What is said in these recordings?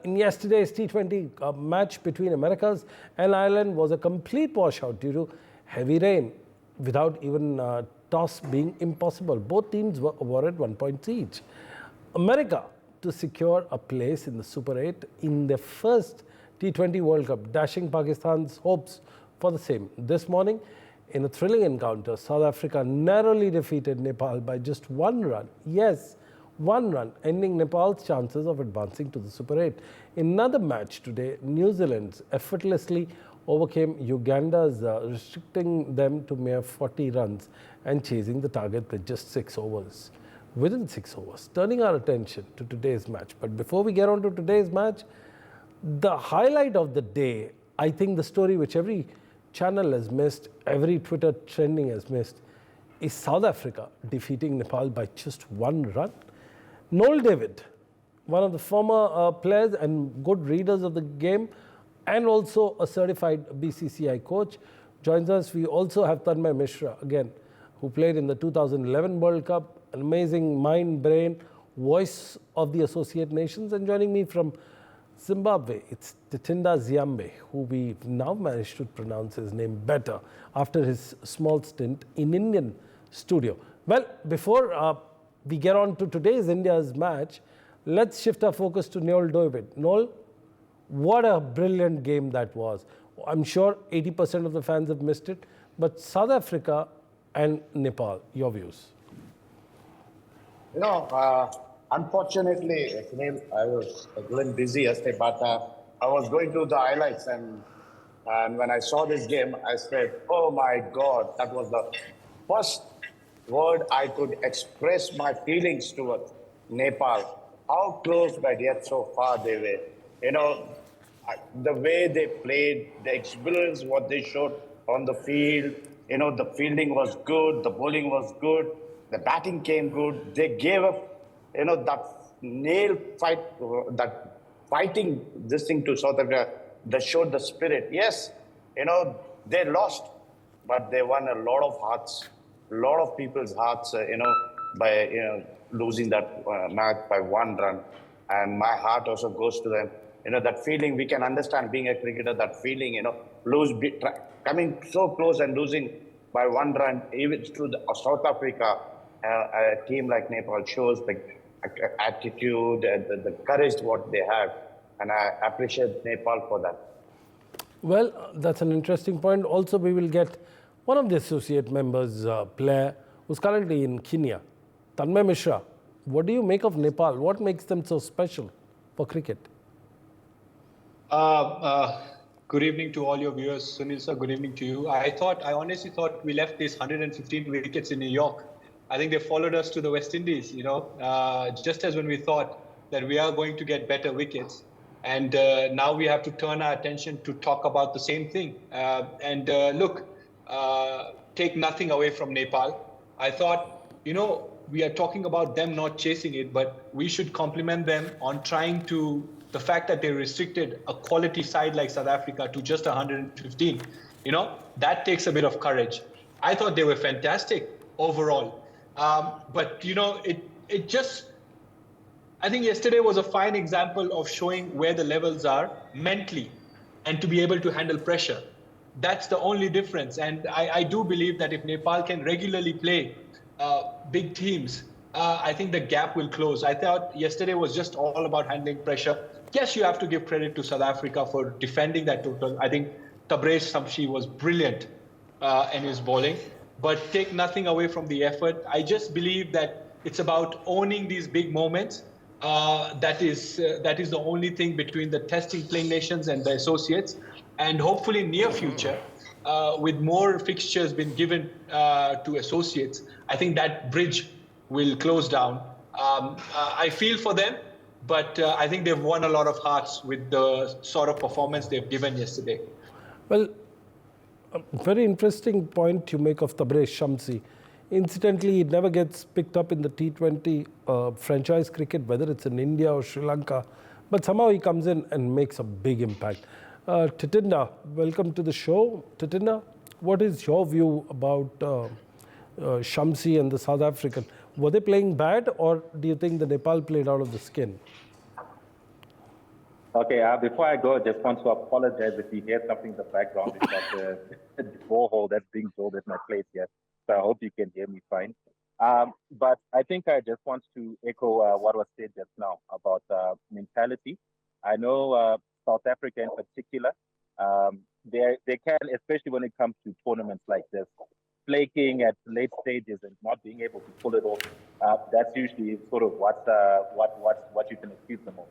in yesterday's T20 match between Americas and Ireland was a complete washout due to heavy rain, without even toss being impossible. Both teams were awarded 1 point each. America to secure a place in the Super 8 in their first T20 World Cup, dashing Pakistan's hopes for the same. This morning, in a thrilling encounter, South Africa narrowly defeated Nepal by just 1 run. Yes, 1 run, ending Nepal's chances of advancing to the Super 8. In another match today, New Zealand effortlessly overcame Uganda's, restricting them to mere 40 runs and chasing the target with just 6 overs. Within 6 overs, turning our attention to today's match. But before we get on to today's match, the highlight of the day, I think the story which every channel has missed, every Twitter trending has missed, is South Africa defeating Nepal by just 1 run. Noel David, one of the former players and good readers of the game, and also a certified BCCI coach, joins us. We also have Tanmay Mishra, again, who played in the 2011 World Cup, an amazing mind, brain, voice of the Associate Nations. And joining me from Zimbabwe, it's Titinda Ziambe, who we've now managed to pronounce his name better after his small stint in Indian studio. Well, before we get on to today's India's match, let's shift our focus to Noel David. Noel, what a brilliant game that was. I'm sure 80% of the fans have missed it, but South Africa and Nepal, your views? You know, unfortunately, Sunil, I was a little busy yesterday, but I was going through the highlights, and when I saw this game, I said, oh my God, that was the first word I could express my feelings towards Nepal. How close, but yet so far they were. You know, the way they played, the experience, what they showed on the field, you know, the fielding was good, the bowling was good, the batting came good. They gave up, you know, that nail fight, that fighting this thing to South Africa, that showed the spirit. Yes, you know, they lost, but they won a lot of hearts, a lot of people's hearts, you know, by, you know, losing that match by 1 run. And my heart also goes to them. You know, that feeling, we can understand being a cricketer, that feeling, you know, coming so close and losing by 1 run, even to South Africa, a team like Nepal shows the attitude, the courage what they have. And I appreciate Nepal for that. Well, that's an interesting point. Also, we will get one of the associate members, player, who's currently in Kenya, Tanmay Mishra. What do you make of Nepal? What makes them so special for cricket? Good evening to all your viewers. Sunil sir, good evening to you. I honestly thought we left this 115 wickets in New York. I think they followed us to the West Indies, you know, just as when we thought that we are going to get better wickets. And now we have to turn our attention to talk about the same thing. Look, take nothing away from Nepal. I thought, you know, we are talking about them not chasing it, but we should compliment them on trying to, the fact that they restricted a quality side like South Africa to just 115, you know, that takes a bit of courage. I thought they were fantastic overall. But, you know, it just, I think yesterday was a fine example of showing where the levels are mentally and to be able to handle pressure. That's the only difference. And I do believe that if Nepal can regularly play big teams, I think the gap will close. I thought yesterday was just all about handling pressure. Yes, you have to give credit to South Africa for defending that total. I think Tabraiz Shamsi was brilliant in his bowling, but take nothing away from the effort. I just believe that it's about owning these big moments. That is the only thing between the testing playing nations and the associates. And hopefully in near future, with more fixtures being given to associates, I think that bridge will close down. I feel for them, but I think they've won a lot of hearts with the sort of performance they've given yesterday. Well, a very interesting point you make of Tabraiz Shamsi. Incidentally, it never gets picked up in the T20 franchise cricket, whether it's in India or Sri Lanka, but somehow he comes in and makes a big impact. Titinda, welcome to the show. Titinda, what is your view about Shamsi and the South African? Were they playing bad, or do you think the Nepal played out of the skin? Okay, before I go, I just want to apologize if you hear something in the background. It's like a borehole that's being drilled at my place here. So I hope you can hear me fine. But I think I just want to echo what was said just now about mentality. I know South Africa in particular, they can, especially when it comes to tournaments like this, flaking at late stages and not being able to pull it off. That's usually sort of what you can accuse them of.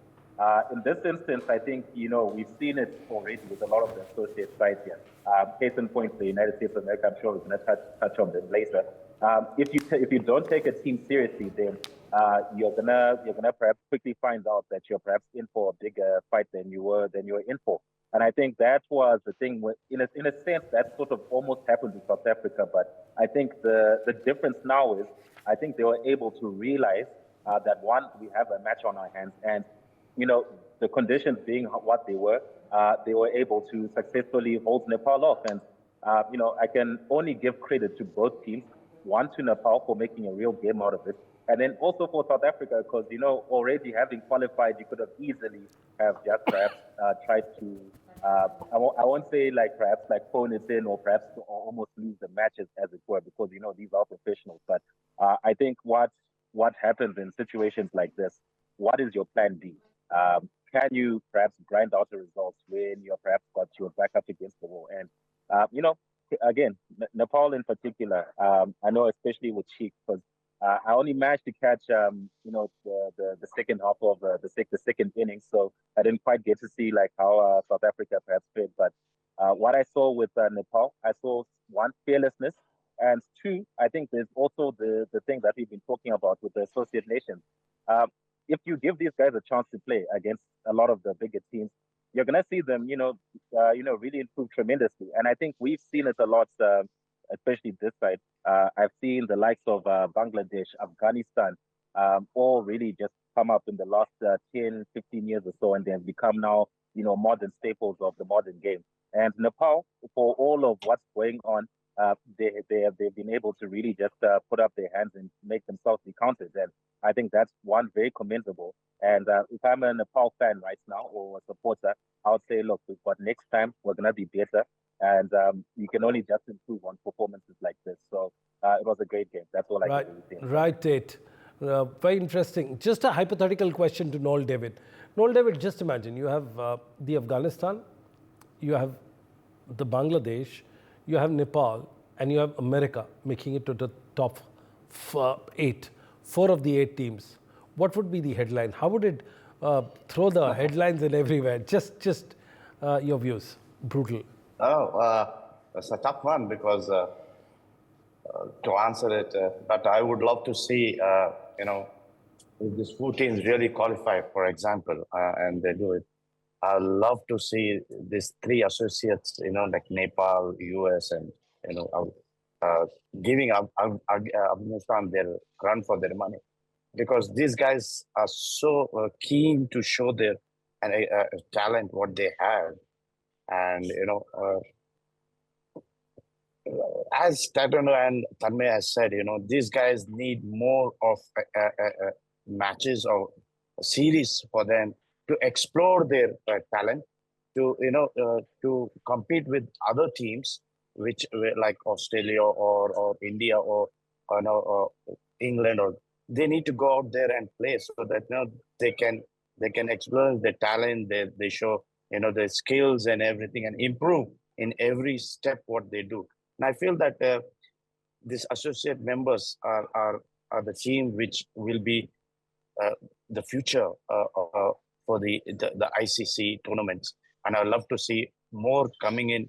In this instance, I think, we've seen it already with a lot of the associate sides here. Case in point, the United States of America, I'm sure we're going to touch on them later. If you don't take a team seriously, then you're gonna perhaps quickly find out that you're perhaps in for a bigger fight than you were in for. And I think that was the thing. In a sense, that sort of almost happened in South Africa. But I think the difference now is I think they were able to realize that one, we have a match on our hands, and the conditions being what they were able to successfully hold Nepal off. And, I can only give credit to both teams, one to Nepal for making a real game out of it, and then also for South Africa, because, already having qualified, you could have easily have just perhaps tried to, I won't say perhaps phone it in or perhaps almost lose the matches as it were, because, these are professionals. But I think what happens in situations like this, what is your plan B? Can you perhaps grind out the results when you're perhaps got your back up against the wall? And, again, Nepal in particular, I know especially with Sheikh, because I only managed to catch, the second half of the second inning, so I didn't quite get to see how South Africa perhaps played. But what I saw with Nepal, I saw one, fearlessness, and two, I think there's also the thing that we've been talking about with the associate nations. If you give these guys a chance to play against a lot of the bigger teams, you're going to see them, really improve tremendously. And I think we've seen it a lot, especially this side. I've seen the likes of Bangladesh, Afghanistan, all really just come up in the last 10, 15 years or so, and they've become now, modern staples of the modern game. And Nepal, for all of what's going on, they've been able to really just put up their hands and make themselves be counted. And I think that's one very commendable. And if I'm a Nepal fan right now or a supporter, I would say, look, we've got next time, we're going to be better. And you can only just improve on performances like this. So it was a great game. That's all I can really say. Right, Tate. Very interesting. Just a hypothetical question to Noel David. Noel David, just imagine you have the Afghanistan, you have the Bangladesh, you have Nepal, and you have America making it to the top 8, 4 of the 8 teams. What would be the headline? How would it throw the headlines in everywhere? Just your views. Brutal. It's a tough one because to answer it, but I would love to see, if these 4 teams really qualify, for example, and they do it. I'd love to see these 3 associates, like Nepal, US, and, giving Afghanistan their run for their money. Because these guys are so keen to show their talent, what they have. And, as Tatono and Tanmay has said, these guys need more of matches or series for them to explore their talent, to compete with other teams, which like Australia or India or England, or they need to go out there and play so that they can explore their talent, they show their skills and everything, and improve in every step what they do. And I feel that these associate members are the team which will be the future for the ICC tournaments. And I'd love to see more coming in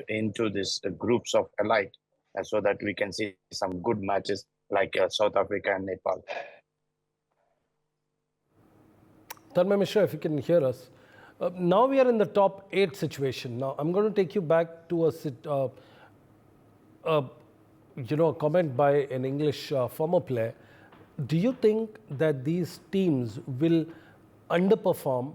into these groups of elite, so that we can see some good matches like South Africa and Nepal. Tanmay Mishra, if you can hear us. Now we are in the top 8 situation. Now I'm going to take you back to a comment by an English former player. Do you think that these teams will underperform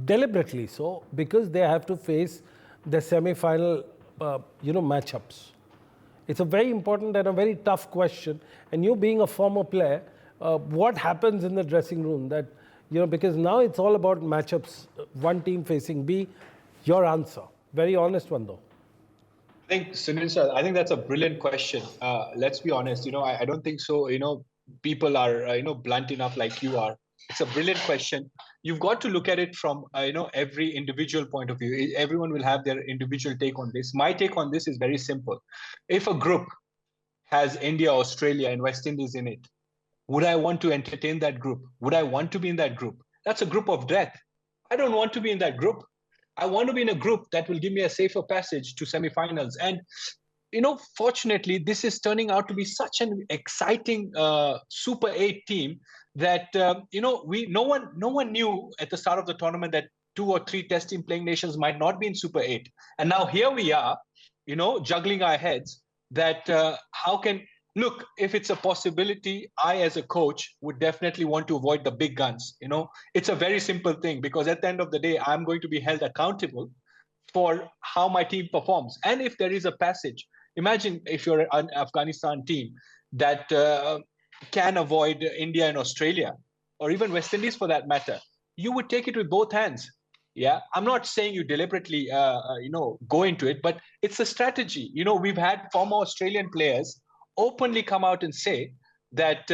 deliberately so because they have to face the semi-final matchups? It's a very important and a very tough question. And you being a former player, what happens in the dressing room that, because now it's all about matchups one team facing B. Your answer. Very honest one, though. I think, Sunil sir, I think that's a brilliant question. Let's be honest, I don't think so, people are, blunt enough like you are. It's a brilliant question. You've got to look at it from, every individual point of view. Everyone will have their individual take on this. My take on this is very simple. If a group has India, Australia, and West Indies in it, would I want to entertain that group? Would I want to be in that group? That's a group of death. I don't want to be in that group. I want to be in a group that will give me a safer passage to semifinals. And, fortunately, this is turning out to be such an exciting Super 8 team that, no one knew at the start of the tournament that 2 or 3 test team playing nations might not be in Super 8. And now here we are, juggling our heads that look, if it's a possibility, I as a coach would definitely want to avoid the big guns. It's a very simple thing, because at the end of the day, I'm going to be held accountable for how my team performs. And if there is a passage, imagine if you're an Afghanistan team that can avoid India and Australia, or even West Indies for that matter, you would take it with both hands. Yeah, I'm not saying you deliberately, go into it, but it's a strategy. We've had former Australian players openly come out and say that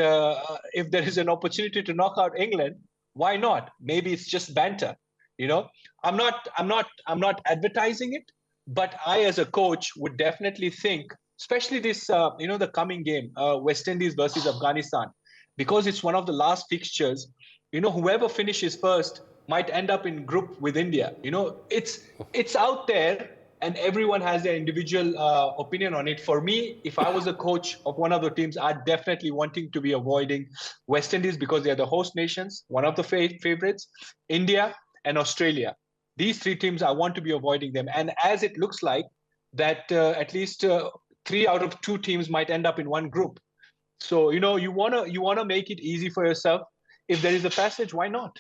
if there is an opportunity to knock out England, why not? Maybe it's just banter. I'm not advertising it, but I as a coach would definitely think, especially this, the coming game, West Indies versus Afghanistan, because it's one of the last fixtures. Whoever finishes first might end up in group with India. It's out there. And everyone has their individual opinion on it. For me, if I was a coach of one of the teams, I'd definitely wanting to be avoiding West Indies because they're the host nations, one of the favorites, India and Australia. These 3 teams, I want to be avoiding them. And as it looks like that at least 3 out of 2 teams might end up in one group. So, you wanna make it easy for yourself. If there is a passage, why not?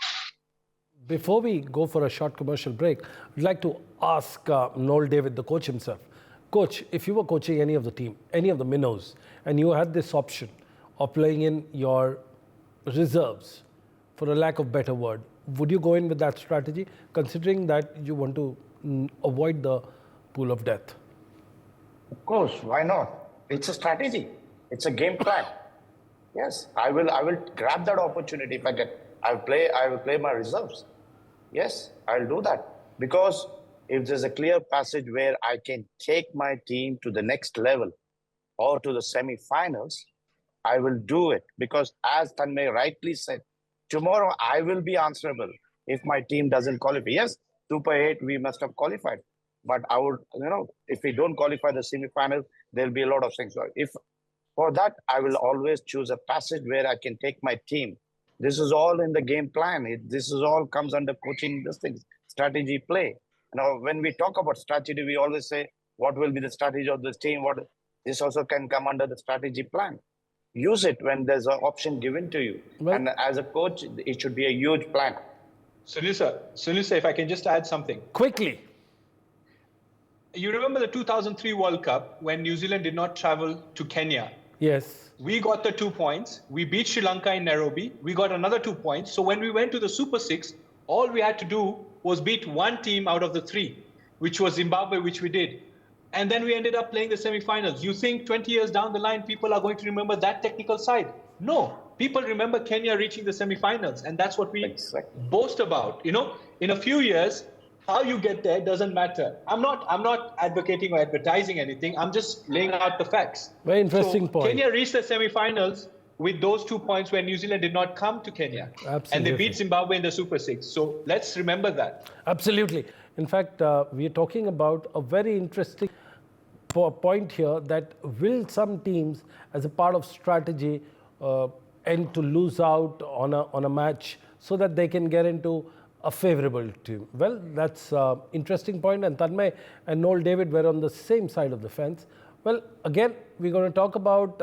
Before we go for a short commercial break, I'd like to ask Noel David, the coach himself. Coach, if you were coaching any of the team, any of the minnows, and you had this option of playing in your reserves, for a lack of better word, would you go in with that strategy, considering that you want to avoid the pool of death? Of course, why not? It's a strategy. It's a game plan. Yes, I will grab that opportunity if I get. I will play my reserves. Yes, I'll do that. Because if there's a clear passage where I can take my team to the next level or to the semi-finals, I will do it. Because as Tanmay rightly said, tomorrow I will be answerable if my team doesn't qualify. Yes, Super 8, we must have qualified. But I would, if we don't qualify the semi-finals, there'll be a lot of things. If for that, I will always choose a passage where I can take my team. This is all in the game plan. This is all comes under coaching, this thing, strategy play. When we talk about strategy, we always say, what will be the strategy of this team? This also can come under the strategy plan. Use it when there's an option given to you. Well, and as a coach, it should be a huge plan. Sunil sir, if I can just add something. Quickly. You remember the 2003 World Cup when New Zealand did not travel to Kenya? Yes. We got the 2 points. We beat Sri Lanka in Nairobi. We got another 2 points. So when we went to the Super 6, all we had to do was beat one team out of the 3, which was Zimbabwe, which we did. And then we ended up playing the semi-finals. You think 20 years down the line, people are going to remember that technical side? No. People remember Kenya reaching the semi-finals. And that's what we boast about. In a few years, how you get there doesn't matter. I'm not advocating or advertising anything. I'm just laying out the facts. Very interesting point. Kenya reached the semi-finals with those 2 points when New Zealand did not come to Kenya. Absolutely. And they beat Zimbabwe in the Super 6. So let's remember that. Absolutely. In fact, we are talking about a very interesting point here, that will some teams, as a part of strategy, end to lose out on a match so that they can get into a favourable team? Well, that's an interesting point, and Tanmay and Noel David were on the same side of the fence. Well, again, we're going to talk about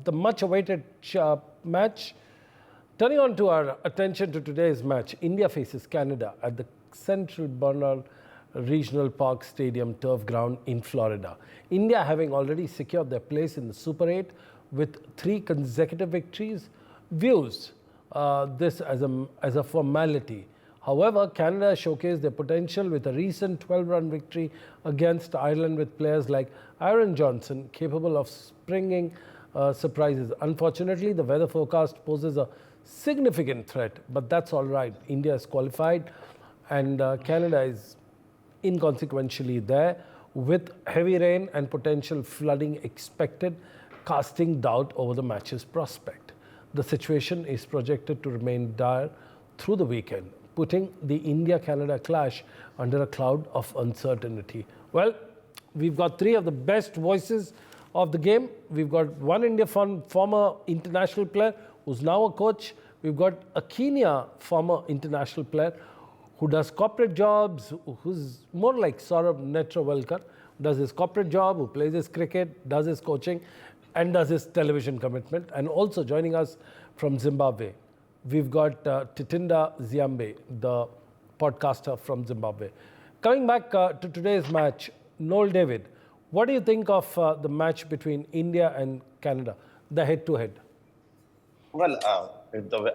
the much-awaited match. Turning on to our attention to today's match, India faces Canada at the Central Bernal Regional Park Stadium turf ground in Florida. India having already secured their place in the Super 8 with 3 consecutive victories, views this as a formality However, Canada showcased their potential with a recent 12-run victory against Ireland with players like Aaron Johnson capable of springing surprises. Unfortunately, the weather forecast poses a significant threat, but that's all right. India is qualified and Canada is inconsequentially there with heavy rain and potential flooding expected, casting doubt over the match's prospect. The situation is projected to remain dire through the weekend, putting the India-Canada clash under a cloud of uncertainty. Well, we've got three of the best voices of the game. We've got one India former international player who's now a coach. We've got a Kenya former international player who does corporate jobs, who's more like Saurabh Netravalkar, does his corporate job, who plays his cricket, does his coaching, and does his television commitment. And also joining us from Zimbabwe, we've got Titinda Ziambe, the podcaster from Zimbabwe. Coming back to today's match, Noel David, what do you think of the match between India and Canada, the head-to-head? Well,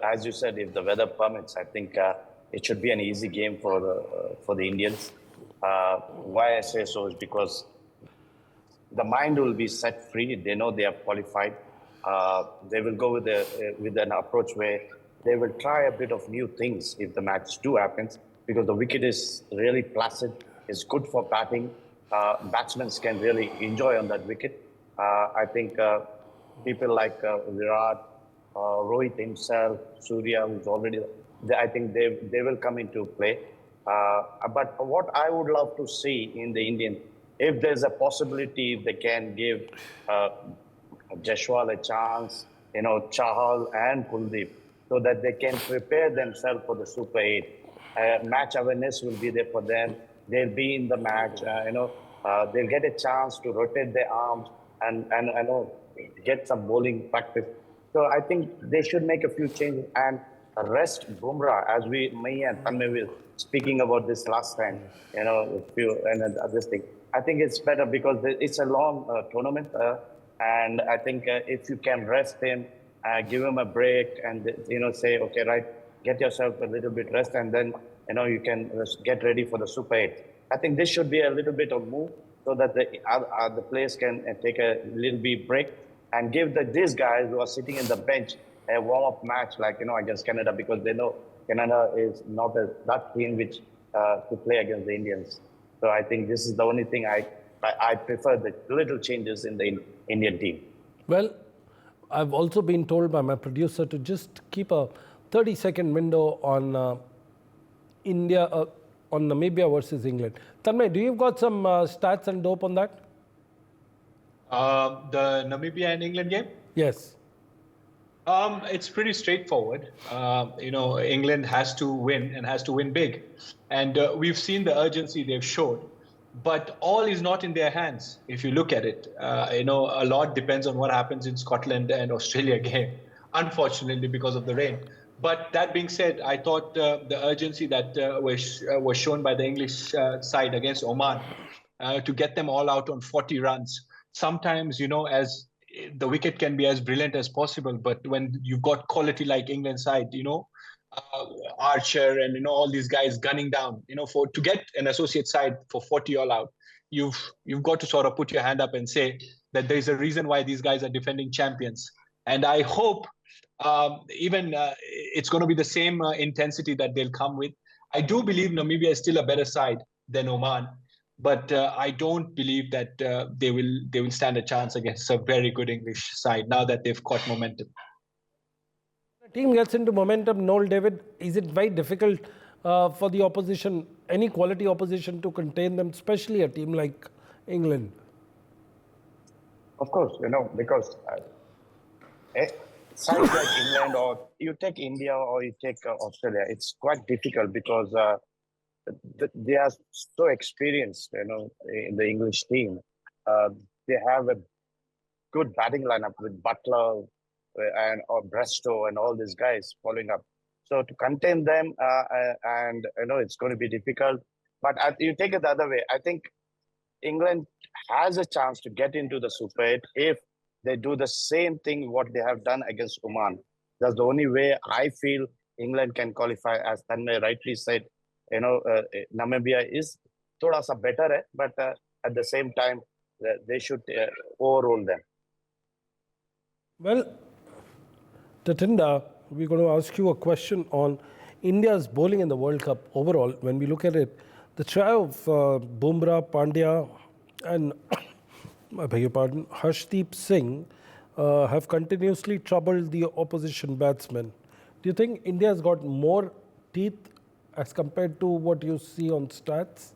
as you said, if the weather permits, I think it should be an easy game for the Indians. Why I say so is because the mind will be set free. They know they are qualified. They will go with an approach where they will try a bit of new things if the match do happens, because the wicket is really placid. It's good for batting. Batsmen can really enjoy on that wicket. I think people like Virat, Rohit himself, Surya, who's already, I think they will come into play. But what I would love to see in the Indian, if there's a possibility, if they can give Jaiswal a chance, Chahal and Kuldeep, so that they can prepare themselves for the Super 8. Match awareness will be there for them. They'll be in the match. They'll get a chance to rotate their arms and get some bowling practice. So I think they should make a few changes and rest Bumrah, as me and Tanmay were speaking about this last time, this thing. I think it's better because it's a long tournament. And I think if you can rest him, give him a break and, say, okay, right, get yourself a little bit rest and then, you can get ready for the Super 8. I think this should be a little bit of move so that the players can take a little bit break and give these guys who are sitting in the bench a warm-up match like, against Canada, because they know Canada is not that team which to play against the Indians. So I think this is the only thing I prefer, the little changes in the Indian team. Well, I've also been told by my producer to just keep a 30-second window on on Namibia versus England. Tanmay, do you got some stats and dope on that? The Namibia and England game? Yes. It's pretty straightforward. England has to win and has to win big. And we've seen the urgency they've showed. But all is not in their hands, if you look at it. A lot depends on what happens in Scotland and Australia game, unfortunately, because of the rain. But that being said, I thought the urgency that was shown by the English side against Oman to get them all out on 40 runs. Sometimes, as the wicket can be as brilliant as possible, but when you've got quality like England side, Archer and all these guys gunning down, to get an associate side for 40 all out, you've got to sort of put your hand up and say that there's a reason why these guys are defending champions. And I hope it's going to be the same intensity that they'll come with. I do believe Namibia is still a better side than Oman, but I don't believe that they will stand a chance against a very good English side now that they've caught momentum. The team gets into momentum, Noel David, is it very difficult for the opposition, any quality opposition, to contain them, especially a team like England? Of course, because sides like England, or you take India or you take Australia, it's quite difficult because they are so experienced, in the English team. They have a good batting lineup with Butler or Brestow and all these guys following up. So to contain them, it's going to be difficult. But you take it the other way. I think England has a chance to get into the Super 8 if they do the same thing what they have done against Oman. That's the only way I feel England can qualify. As Tanmay rightly said, Namibia is thoda sa better hai, but at the same time, they should overrule them. Well, Tatinda, we're going to ask you a question on India's bowling in the World Cup overall. When we look at it, the trio of Bumrah, Pandya, and I beg your pardon, Harshdeep Singh have continuously troubled the opposition batsmen. Do you think India's got more teeth as compared to what you see on stats?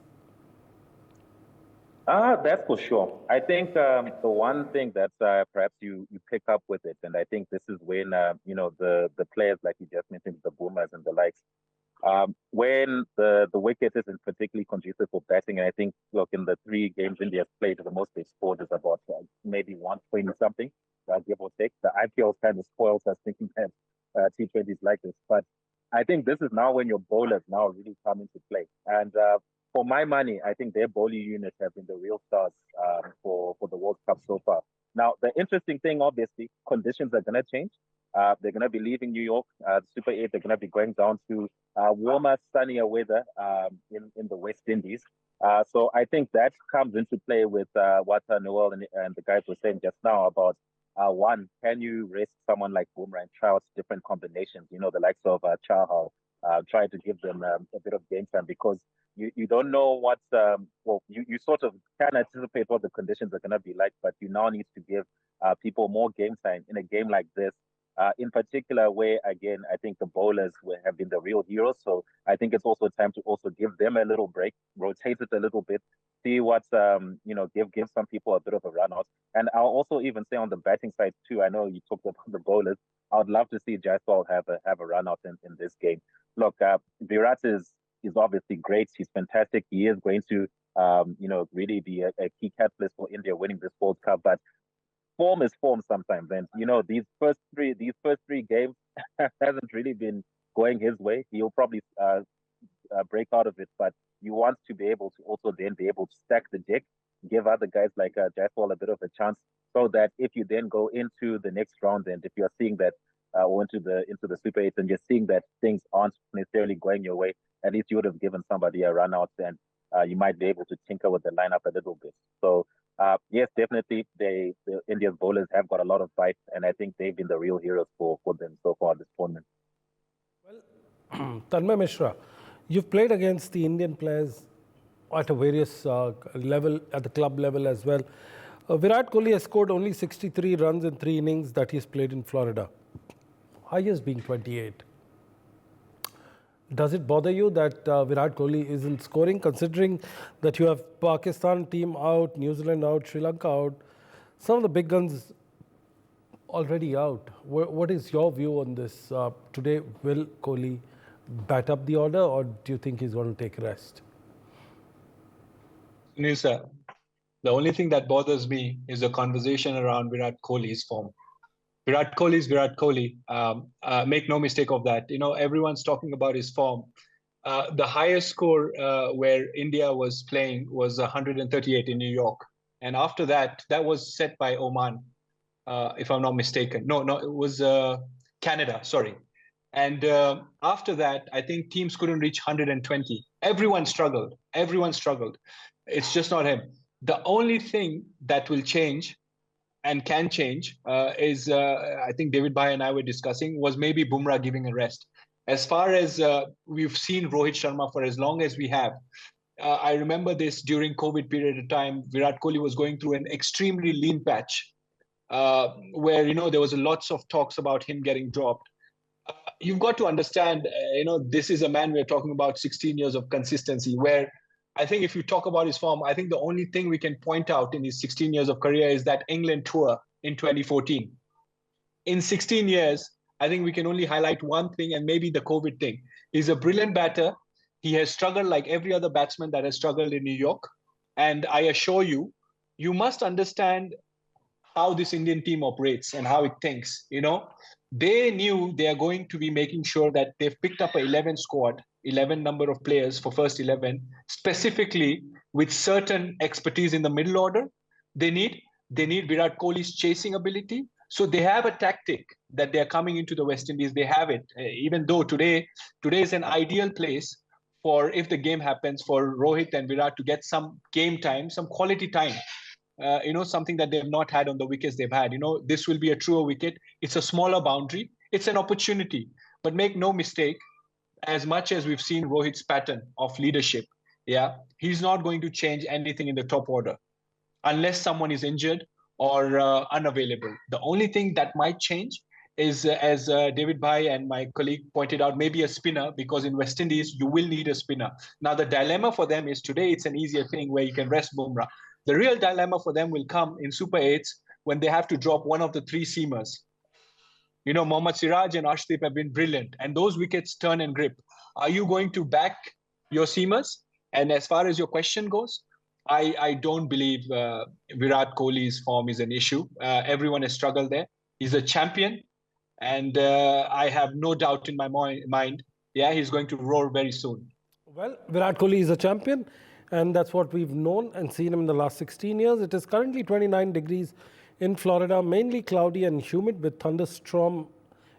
That's for sure. I think the one thing that perhaps you pick up with it, and I think this is when the players like you just mentioned, the boomers and the likes, when the wicket isn't particularly conducive for batting, and I think look in the 3 games India's played, the most they've scored is about maybe 120 something, give or take. The IPL kind of spoils us thinking that T20s like this, but I think this is now when your bowlers now really come into play, and for my money, I think their bowling units have been the real stars for the World Cup so far. Now, the interesting thing, obviously, conditions are going to change. They're going to be leaving New York, Super 8. They're going to be going down to warmer, sunnier weather in the West Indies. So I think that comes into play with what Noel and the guys were saying just now about, one, can you risk someone like Bumrah and try out different combinations? The likes of Chahal, try to give them a bit of game time because you don't know what, you sort of can anticipate what the conditions are going to be like, but you now need to give people more game time in a game like this. In particular, where, again, I think the bowlers have been the real heroes. So I think it's also time to also give them a little break, rotate it a little bit, see what, give some people a bit of a run out. And I'll also even say on the batting side too, I know you talked about the bowlers. I would love to see Jaiswal have a run out in this game. Look, Virat is obviously great. He's fantastic. He is going to, really be a key catalyst for India winning this World Cup. But form is form sometimes, and these first three games hasn't really been going his way. He'll probably break out of it, but you want to be able to also then be able to stack the deck, give other guys like Jaiswal a bit of a chance, so that if you then go into the next round, and if you're seeing that or into the Super 8 and you're seeing that things aren't necessarily going your way, at least you would have given somebody a run out, and you might be able to tinker with the lineup a little bit. So yes, definitely, the India's bowlers have got a lot of bite, and I think they've been the real heroes for them so far this tournament. Well, Tanmay Mishra, you've played against the Indian players at a various level, at the club level as well. Virat Kohli has scored only 63 runs in 3 innings that he's played in Florida, highest being 28. Does it bother you that Virat Kohli isn't scoring, considering that you have Pakistan team out, New Zealand out, Sri Lanka out, some of the big guns already out? What is your view on this today? Will Kohli bat up the order, or do you think he's going to take a rest? Nisa, the only thing that bothers me is the conversation around Virat Kohli's form. Virat Kohli is Virat Kohli. Make no mistake of that. Everyone's talking about his form. The highest score where India was playing was 138 in New York. And after that was set by Oman, if I'm not mistaken. No, it was Canada, sorry. And after that, I think teams couldn't reach 120. Everyone struggled. It's just not him. The only thing that will change and can change is, I think David Bhai and I were discussing, was maybe Bumrah giving a rest. As far as we've seen Rohit Sharma for as long as we have, I remember this during COVID period of time, Virat Kohli was going through an extremely lean patch where, there was lots of talks about him getting dropped. You've got to understand, this is a man we're talking about 16 years of consistency, where I think if you talk about his form, I think the only thing we can point out in his 16 years of career is that England tour in 2014. In 16 years, I think we can only highlight one thing, and maybe the COVID thing. He's a brilliant batter. He has struggled like every other batsman that has struggled in New York. And I assure you, you must understand how this Indian team operates and how it thinks. They knew they are going to be making sure that they've picked up an 11 squad, 11 number of players for first 11, specifically with certain expertise in the middle order. They need Virat Kohli's chasing ability. So they have a tactic that they're coming into the West Indies. They have it, even though today is an ideal place for, if the game happens, for Rohit and Virat to get some game time, some quality time. Something that they've not had on the wickets they've had. This will be a truer wicket. It's a smaller boundary. It's an opportunity. But make no mistake, as much as we've seen Rohit's pattern of leadership, he's not going to change anything in the top order unless someone is injured or unavailable. The only thing that might change is, as David Bhai and my colleague pointed out, maybe a spinner, because in West Indies, you will need a spinner. Now, the dilemma for them is today, it's an easier thing where you can rest Bumrah. The real dilemma for them will come in Super 8s when they have to drop one of the three seamers. Mohammad Siraj and Arshdeep have been brilliant, and those wickets turn and grip. Are you going to back your seamers? And as far as your question goes, I don't believe Virat Kohli's form is an issue. Everyone has struggled there. He's a champion, and I have no doubt in my mind, he's going to roar very soon. Well, Virat Kohli is a champion, and that's what we've known and seen him in the last 16 years. It is currently 29 degrees in Florida, mainly cloudy and humid with thunderstorm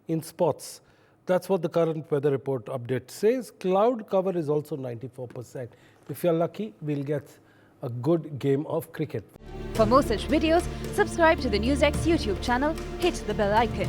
in spots. That's what the current weather report update says. Cloud cover is also 94%. If you're lucky, we'll get a good game of cricket. For more such videos, subscribe to the NewsX YouTube channel, hit the bell icon.